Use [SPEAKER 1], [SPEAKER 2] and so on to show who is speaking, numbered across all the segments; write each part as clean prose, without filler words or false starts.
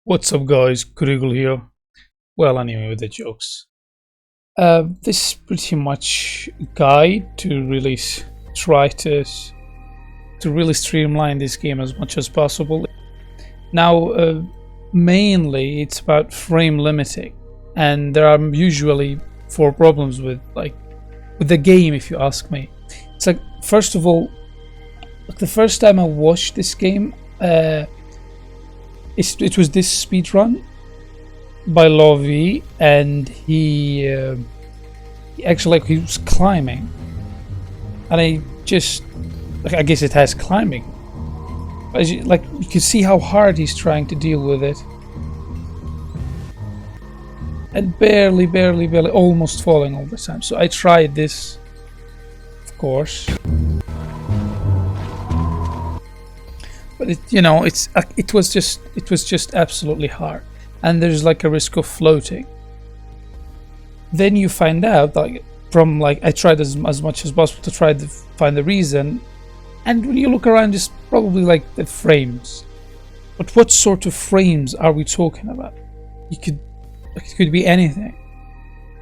[SPEAKER 1] What's up guys, Krigel here. Well, anyway, with the jokes. This is pretty much a guide to really try to really streamline this game as much as possible. Now, mainly it's about frame limiting, and there are usually 4 problems with the game, if you ask me. It's like, first of all, the first time I watched this game, it was this speedrun by Lovey, and he actually he was climbing, and I guess it has climbing. As you can see how hard he's trying to deal with it, and barely, almost falling all the time. So I tried this, of course. But it was just absolutely hard, and there's like a risk of floating. Then you find out I tried as much as possible to try to find the reason, and when you look around, it's probably like the frames. But what sort of frames are we talking about? It could be anything.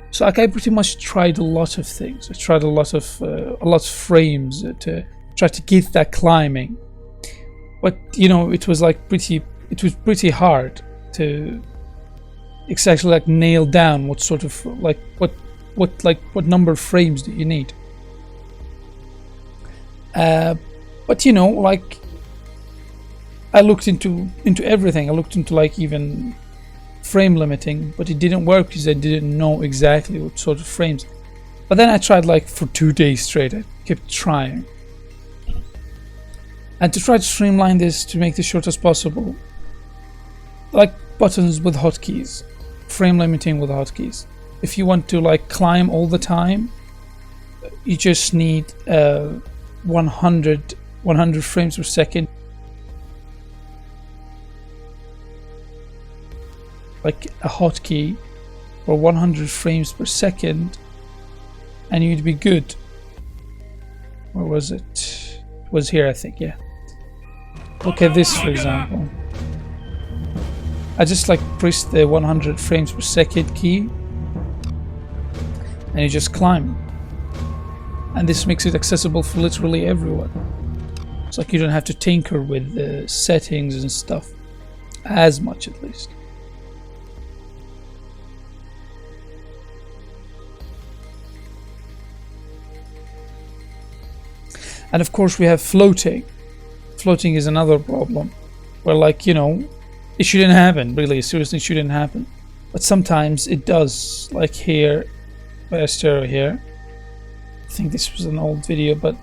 [SPEAKER 1] So I pretty much tried a lot of things. I tried a lot of frames to try to get that climbing. But it was pretty hard to exactly nail down what sort of what number of frames do you need. But I looked into everything. I looked into even frame limiting, but it didn't work because I didn't know exactly what sort of frames. But then I tried for 2 days straight. I kept trying. And to try to streamline this, to make this short as possible, like buttons with hotkeys, frame limiting with hotkeys. If you want to climb all the time, you just need 100 frames per second. Like a hotkey for 100 frames per second, and you'd be good. Where was it? It was here, I think. Yeah. Look at this, for example. I just press the 100 frames per second key, and you just climb. And this makes it accessible for literally everyone. It's you don't have to tinker with the settings and stuff as much, at least. And of course we have floating. Floating is another problem, where it shouldn't happen, really, seriously, it shouldn't happen. But sometimes it does, like here, by a stereo here. I think this was an old video, but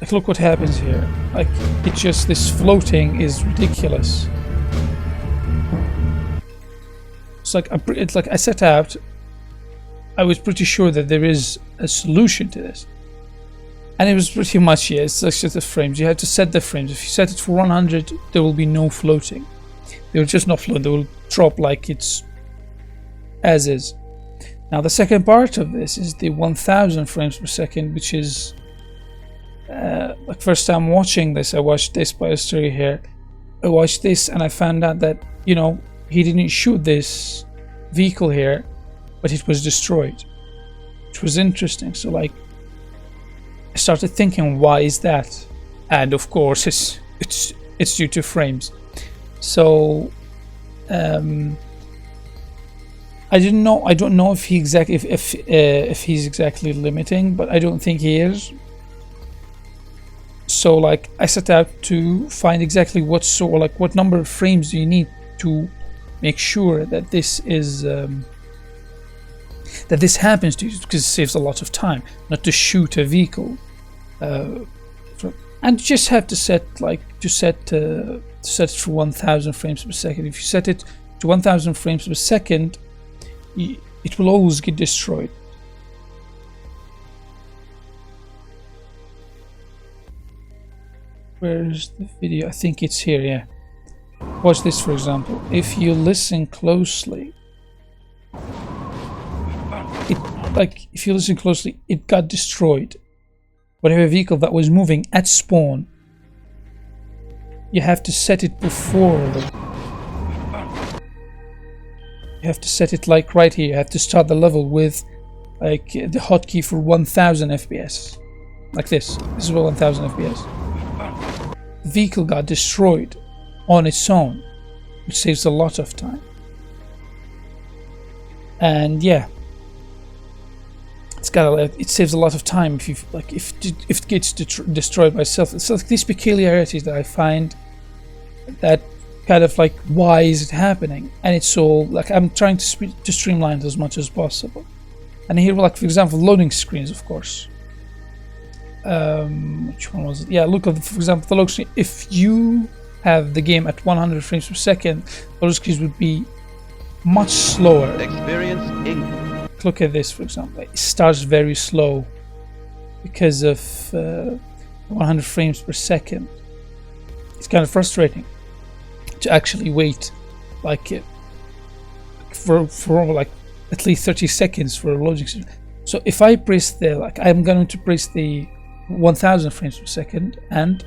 [SPEAKER 1] look what happens here. This floating is ridiculous. It's I set out, I was pretty sure that there is a solution to this. And it was pretty much, yeah, it's just the frames. You have to set the frames. If you set it for 100, there will be no floating. They will just not float. They will drop like it's as is. Now the second part of this is the 1000 frames per second, which is first time watching this. I watched this by a story here. I watched this and I found out that he didn't shoot this vehicle here, but it was destroyed, which was interesting. So I started thinking, why is that? And of course it's due to frames. So I don't know if if he's exactly limiting, but I don't think he is. So I set out to find exactly what number of frames do you need to make sure that this is that this happens to you, because it saves a lot of time not to shoot a vehicle, and you just have to set it for 1000 frames per second. If you set it to 1000 frames per second, it will always get destroyed. Where's the video? I think it's here. Yeah, watch this, for example. If you listen closely, it got destroyed. Whatever vehicle that was moving at spawn, you have to set it before the You have to set it like right here. You have to start the level with like the hotkey for 1000 FPS. Like this. This is 1000 FPS. The vehicle got destroyed on its own, which saves a lot of time. And yeah, it saves a lot of time if you like if it gets destroyed by itself. It's like these peculiarities that I find that kind of like, why is it happening? And it's all like, I'm trying to streamline it as much as possible. And here, like for example, loading screens, of course. Which one was it? Yeah, look at for example the loading screen. If you have the game at 100 frames per second, loading screens would be much slower. Look at this, for example. It starts very slow because of 100 frames per second. It's kind of frustrating to actually wait like for like at least 30 seconds for a loading screen. So if I press the like, I'm going to press the 1000 frames per second and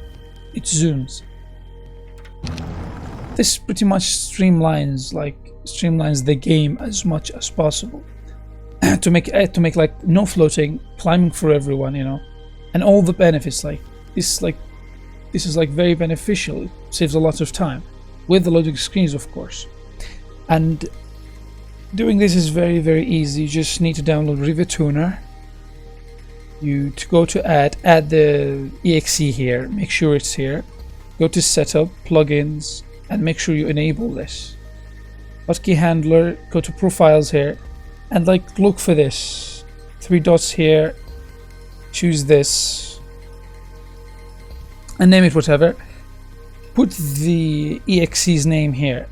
[SPEAKER 1] it zooms. This pretty much streamlines the game as much as possible to make like no floating, climbing for everyone, you know, and all the benefits. Like this is like very beneficial. It saves a lot of time with the loading screens, of course. And doing this is very, very easy. You just need to download RivaTuner. You go to add the exe here, make sure it's here. Go to setup, plugins, and make sure you enable this. Hotkey handler, go to profiles here, and like look for this. 3 dots here, choose this, and name it whatever. Put the exe's name here,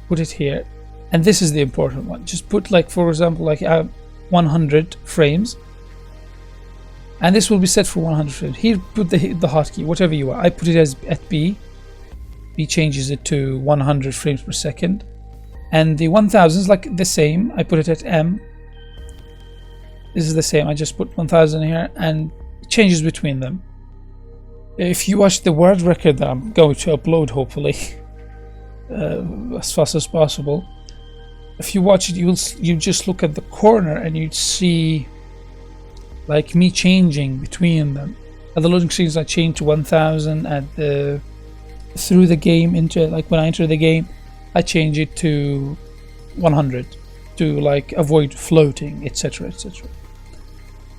[SPEAKER 1] put it here, and this is the important one. Just put like, for example, like 100 frames, and this will be set for 100 frames. Here, put the hotkey, whatever you want. I put it as at B. B changes it to 100 frames per second, and the 1000 is like the same. I put it at M. This is the same. I just put 1000 here, and it changes between them. If you watch the world record that I'm going to upload, hopefully as fast as possible, if you watch it, you just look at the corner and you'd see like me changing between them. At the loading screens, I change to 1000. At the through the game, into like when I enter the game, I change it to 100 to like avoid floating, etc., etc.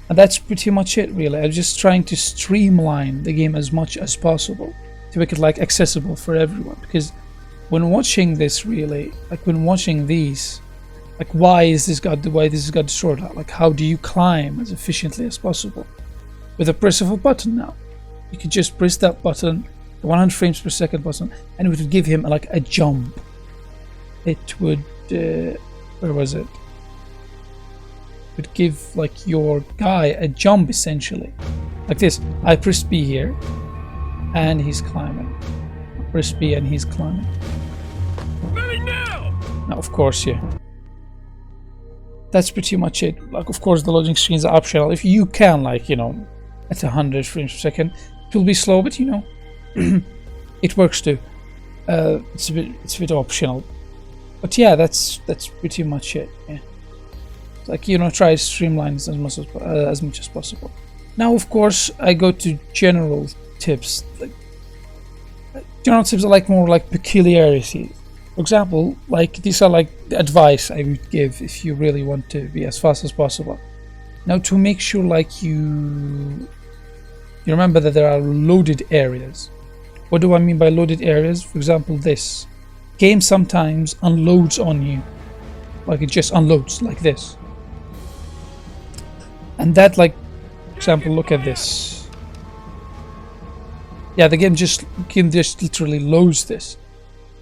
[SPEAKER 1] And that's pretty much it, really. I'm just trying to streamline the game as much as possible to make it like accessible for everyone. Because when watching this, really, like when watching these, like why this has got destroyed? Like how do you climb as efficiently as possible? With a press of a button now. You could just press that button, the 100 frames per second button, and it would give him like a jump. It would, where was it? Would give like your guy a jump essentially, like this. I press B here, and he's climbing. I press B and he's climbing. Now, of course, yeah. That's pretty much it. Like, of course, the loading screens are optional. If you can, like, you know, at 100 frames per second, it will be slow, but you know, it works too. It's a bit optional, but yeah, that's pretty much it. Yeah. Like, you know, try to streamline this as much as possible. Now, of course, I go to general tips. Like, general tips are like more like peculiarities. For example, like these are like the advice I would give if you really want to be as fast as possible. Now, to make sure like you remember that there are loaded areas. What do I mean by loaded areas? For example, this game sometimes unloads on you, like it just unloads like this. And that, like, for example, look at this. Yeah, the game just literally loads this,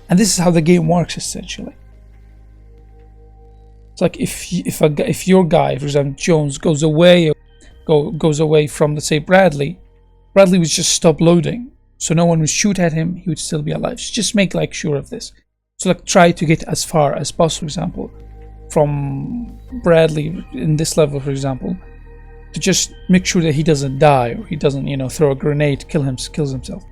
[SPEAKER 1] and this is how the game works essentially. It's like if your guy, for example, Jones, goes away from, let's say, Bradley would just stop loading, so no one would shoot at him. He would still be alive. So just make like sure of this. So like try to get as far as possible. For example, from Bradley in this level, for example, to just make sure that he doesn't die, or he doesn't, you know, throw a grenade, kills himself.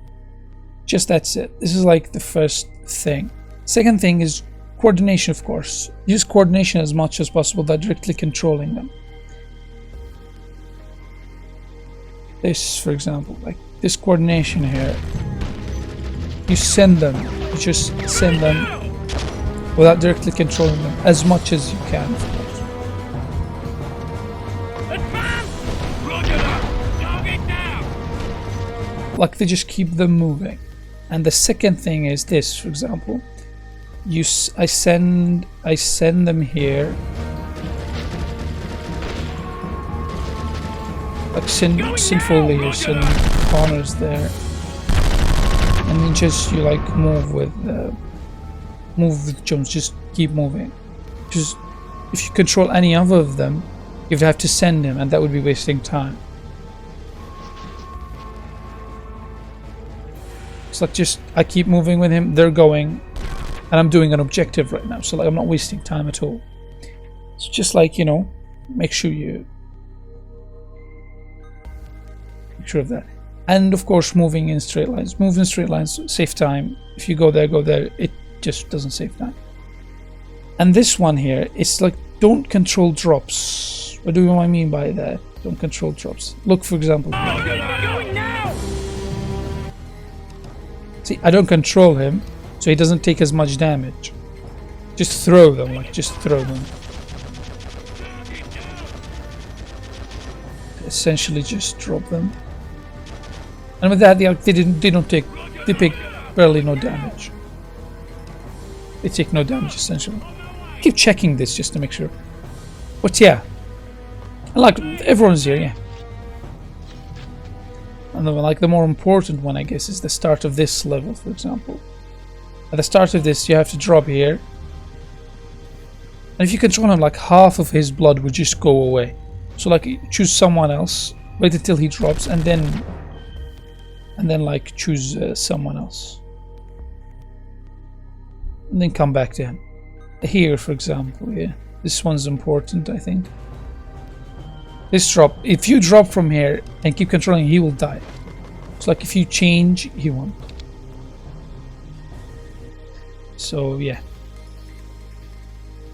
[SPEAKER 1] Just that's it. This is like the first thing. Second thing is coordination, of course. Use coordination as much as possible by directly controlling them. This, for example, like this coordination here, you send them, you just send them without directly controlling them as much as you can, of course. Like they just keep them moving. And the second thing is this, for example, I send them here, like send Foley here, send Connors there, and then just you like move with jumps, just keep moving. Just if you control any other of them, you'd have to send him, and that would be wasting time. It's like just I keep moving with him, they're going, and I'm doing an objective right now, so like I'm not wasting time at all. It's just like, you know, make sure of that. And of course, moving in straight lines. Move in straight lines, save time. If you go there, it just doesn't save time. And this one here, it's like don't control drops. What do I mean by that? Don't control drops. Look, for example. See, I don't control him, so he doesn't take as much damage. Just throw them, like just throw them. Essentially, just drop them. And with that, they take barely no damage. They take no damage essentially. Keep checking this just to make sure. But yeah, like everyone's here, yeah. And like the more important one, I guess, is the start of this level, for example. At the start of this, you have to drop here, and if you control him, like half of his blood would just go away. So like choose someone else, wait until he drops, and then like choose someone else, and then come back to him. Here, for example, yeah, this one's important, I think. This drop, if you drop from here and keep controlling, he will die. It's like if you change, he won't. So yeah.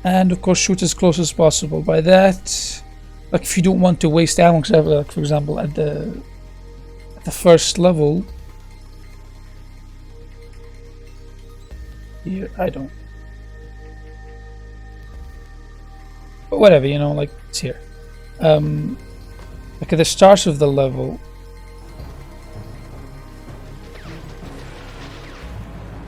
[SPEAKER 1] And of course, shoot as close as possible. By that, like if you don't want to waste ammo, like for example at the first level here, I don't. But whatever, you know, like it's here. Like at the start of the level,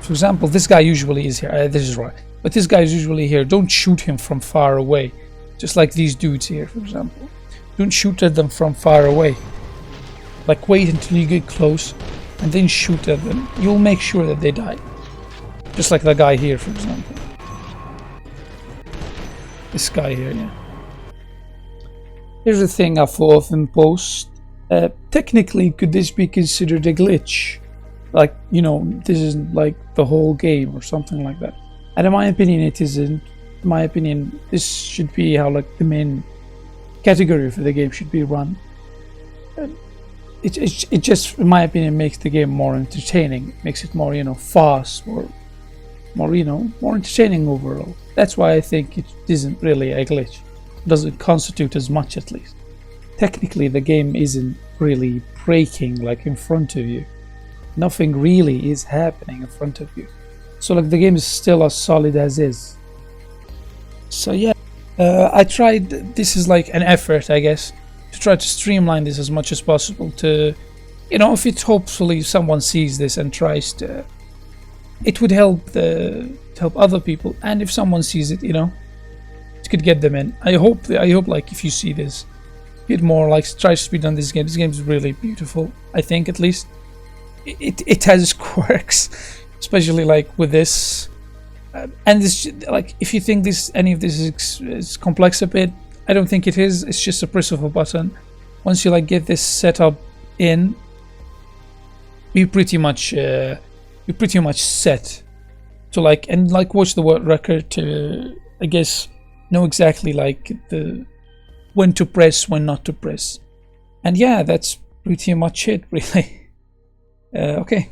[SPEAKER 1] for example, this guy usually is here. This is right, but this guy is usually here. Don't shoot him from far away, just like these dudes here, for example. Don't shoot at them from far away. Like wait until you get close, and then shoot at them. You'll make sure that they die, just like the guy here, for example. This guy here, yeah. Here's the thing I thought of in post. Technically, could this be considered a glitch? Like, you know, this isn't like the whole game or something like that. And in my opinion, it isn't. In my opinion, this should be how like the main category for the game should be run. It just, in my opinion, makes the game more entertaining. It makes it more, you know, fast, more, you know, more entertaining overall. That's why I think it isn't really a glitch. Doesn't constitute as much, at least. Technically, the game isn't really breaking like in front of you. Nothing really is happening in front of you. So like the game is still as solid as is. So yeah, I tried, this is like an effort, I guess, to try to streamline this as much as possible to, you know, if it hopefully someone sees this and tries to, it would help other people, and if someone sees it, you know, it could get them in. I hope like if you see this, get more like try to speedrun this game. This game is really beautiful, I think, at least. It has quirks, especially like with this, and this, like if you think any of this is complex a bit, I don't think it is. It's just a press of a button. Once you like get this set up in, you pretty much set to like, and like watch the world record to, I guess, know exactly like when to press, when not to press. And yeah, that's pretty much it, really. Okay.